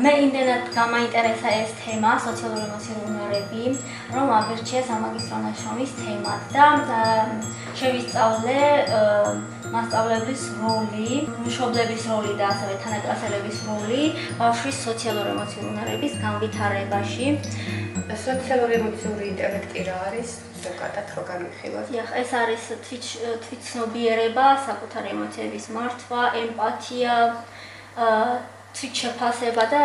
მე იმდენად გამაინტერესა ეს თემა, სოციალური ემოციური უნარები, რომ ავირჩიე სამაგისტრო ნაშრომის თემად და შევისწავლე მასწავლებლის როლი, მშობლების როლი და ასევე თანაკლასელების როლი ბავშვის სოციალური ემოციური უნარების განვითარებაში. სოციალური ემოციური ინტელექტი რა არის? ზოგადად რო განვიხილოთ. ეს არის თვითცნობიერება, საკუთარი ემოციების მართვა, ემპათია, თვითშეფასება და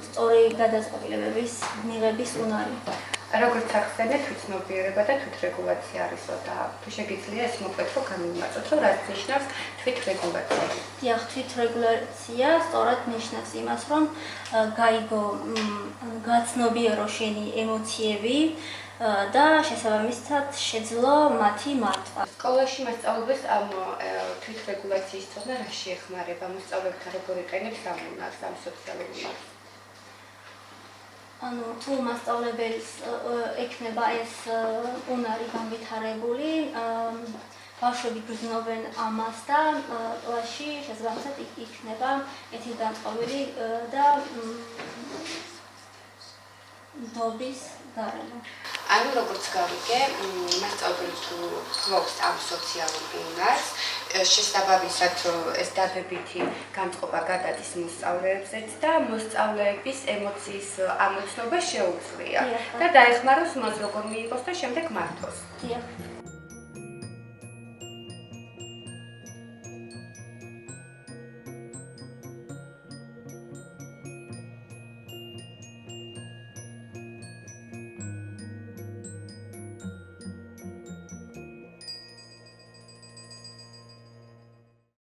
სწორი გადაწყვეტილებების მიღების უნარი. როგორც ახსენეთ, თვითცნობიერება და თვითრეგულაცია არისო და თუ შეგიძლია ეს მოკლედ რო განვიმარტოთ, რომ რაც ნიშნავს თვითრეგულაცია. დიახ, თვითრეგულაცია სწორად ნიშნავს იმას, რომ გაიგო, გაცნობიერო შენი ემოციები და შესაბამისად შეძლო მათი მართვა. სკოლაში მასწავლებელს ამ თვითრეგულაციის ცოდნა რა შეეხმარება? მოსწავლეებთან როგორ იყენებს ამ უნარს, ამ სოციალურ უნარს? თუ მასწავლებელს ექნება ეს უნარი განვითარებული, ბავშვები გრძნობენ ამას და კლასში შესაბამისად იქნება ეთილგანწყობილი და ნდობის გარემო. ანუ როგორც გავიგე, მასწავლებელი თუ ფლობს ამ სოციალურ უნარს, შესაბამისად ეს დადებითი განწყობა გადადის მოსწავლეებზეც და მოსწავლეების ემოციის ამოცნობა შეუძლია და დაეხმაროს მას როგორ მიიღოს და შემდეგ მართოს. დიახ.